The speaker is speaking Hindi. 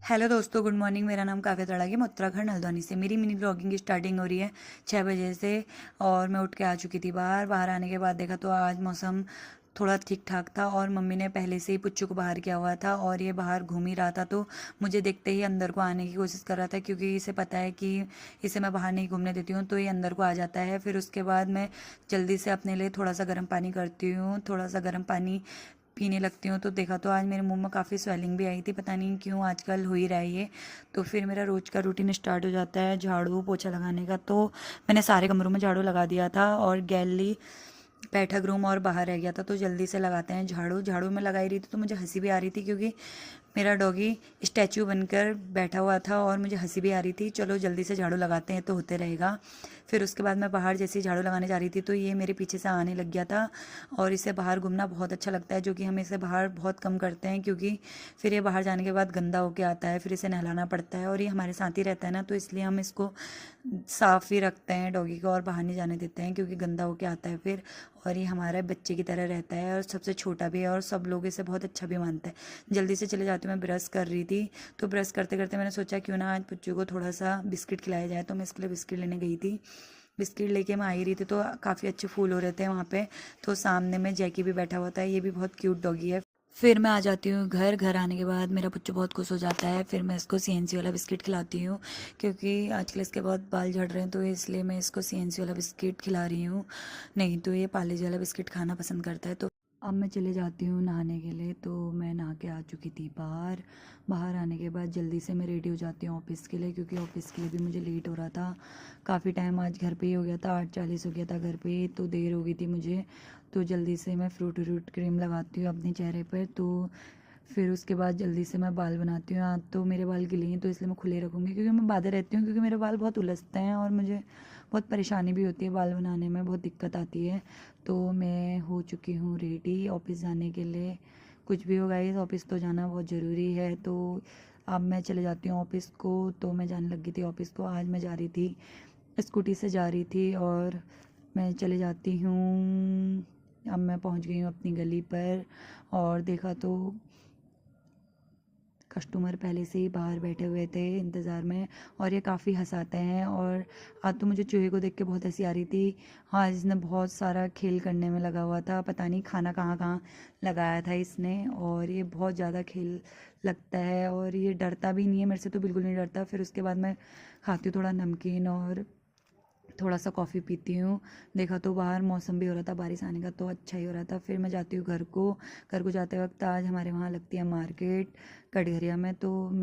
हेलो दोस्तों, गुड मॉर्निंग। मेरा नाम काव्या तड़ागी, मैं उत्तराखंड हल्द्वानी से। मेरी मिनी ब्लॉगिंग की स्टार्टिंग हो रही है 6 बजे से। और मैं उठ के आ चुकी थी बाहर। बाहर आने के बाद देखा तो आज मौसम थोड़ा ठीक ठाक था और मम्मी ने पहले से ही पुच्चू को बाहर किया हुआ था और ये बाहर घूम ही रहा था। तो मुझे देखते ही अंदर को आने की कोशिश कर रहा था, क्योंकि इसे पता है कि इसे मैं बाहर नहीं घूमने देती हूँ, तो ये अंदर को आ जाता है। फिर उसके बाद मैं जल्दी से अपने लिए थोड़ा सा गर्म पानी करती हूँ, थोड़ा सा गर्म पानी पीने लगती हूँ। तो देखा तो आज मेरे मुंह में काफ़ी स्वेलिंग भी आई थी, पता नहीं क्यों आजकल हो ही रहा है ये। तो फिर मेरा रोज़ का रूटीन स्टार्ट हो जाता है झाड़ू पोछा लगाने का। तो मैंने सारे कमरों में झाड़ू लगा दिया था और गैलरी, बैठक रूम और बाहर रह गया था, तो जल्दी से लगाते हैं झाड़ू। झाड़ू में लगाई रही थी तो मुझे हंसी भी आ रही थी, क्योंकि मेरा डॉगी स्टैचू बनकर बैठा हुआ था और मुझे हंसी भी आ रही थी। चलो जल्दी से झाड़ू लगाते हैं तो होते रहेगा। फिर उसके बाद मैं बाहर जैसे ही झाड़ू लगाने जा रही थी तो ये मेरे पीछे से आने लग गया था। और इसे बाहर घूमना बहुत अच्छा लगता है, जो कि हम इसे बाहर बहुत कम करते हैं, क्योंकि फिर ये बाहर जाने के बाद गंदा होके आता है, फिर इसे नहलाना पड़ता है। और ये हमारे साथ ही रहता है ना, तो इसलिए हम इसको साफ़ ही रखते हैं डॉगी को, और बाहर नहीं जाने देते हैं, क्योंकि गंदा होके आता है फिर। और ये हमारे बच्चे की तरह रहता है और सबसे छोटा भी है और सब लोग इसे बहुत अच्छा भी मानते हैं। जल्दी से चले जाती हूँ। मैं ब्रश कर रही थी तो ब्रश करते करते मैंने सोचा क्यों ना आज बच्चों को थोड़ा सा बिस्किट खिलाया जाए, तो मैं इसके लिए बिस्किट लेने गई थी। बिस्किट लेके मैं आई रही थी तो काफ़ी अच्छे फूल हो रहे थे वहाँ पे। तो सामने में जैकी भी बैठा हुआ था, ये भी बहुत क्यूट डॉगी है। फिर मैं आ जाती हूँ घर। घर आने के बाद मेरा बच्चू बहुत खुश हो जाता है। फिर मैं इसको सीएनसी वाला बिस्किट खिलाती हूँ, क्योंकि आजकल इसके बहुत बाल झड़ रहे हैं, तो इसलिए मैं इसको सीएनसी वाला बिस्किट खिला रही हूँ। नहीं तो ये पार्ले वाला बिस्किट खाना पसंद करता है। तो अब मैं चले जाती हूँ नहाने के लिए। तो मैं नहा के आ चुकी थी बाहर। बाहर आने के बाद जल्दी से मैं रेडी हो जाती हूँ ऑफिस के लिए, क्योंकि ऑफिस के लिए भी मुझे लेट हो रहा था। काफ़ी टाइम आज घर पे ही हो गया था, 8:40 हो गया था घर पे, तो देर हो गई थी मुझे। तो जल्दी से मैं फ्रूट व्रूट क्रीम लगाती हूँ अपने चेहरे पर। तो फिर उसके बाद जल्दी से मैं बाल बनाती हूँ। आज तो मेरे बाल गिले हैं तो इसलिए मैं खुले रखूँगी, क्योंकि मैं बांधे रहती हूँ, क्योंकि मेरे बाल बहुत उलझते हैं और मुझे बहुत परेशानी भी होती है बाल बनाने में, बहुत दिक्कत आती है। तो मैं हो चुकी हूँ रेडी ऑफिस जाने के लिए। कुछ भी हो गाइस, ऑफिस तो जाना बहुत ज़रूरी है। तो अब मैं चले जाती हूँ ऑफिस को। तो मैं जाने लगी थी ऑफिस को। आज मैं जा रही थी, स्कूटी से जा रही थी और मैं चले जाती हूँ। अब मैं पहुँच गई हूँ अपनी गली पर और देखा तो कस्टमर पहले से ही बाहर बैठे हुए थे इंतज़ार में, और ये काफ़ी हंसाते हैं। और आज तो मुझे चूहे को देख के बहुत हंसी आ रही थी। हाँ, इसने बहुत सारा खेल करने में लगा हुआ था, पता नहीं खाना कहाँ कहाँ लगाया था इसने। और ये बहुत ज़्यादा खेल लगता है और ये डरता भी नहीं है मेरे से, तो बिल्कुल नहीं डरता। फिर उसके बाद मैं खाती हूँ थोड़ा नमकीन और थोड़ा सा कॉफ़ी पीती हूँ। देखा तो बाहर मौसम भी हो रहा था बारिश आने का, तो अच्छा ही हो रहा था। फिर मैं जाती हूँ घर को। घर को जाते वक्त आज हमारे वहाँ लगती है मार्केट कटघरिया में। तो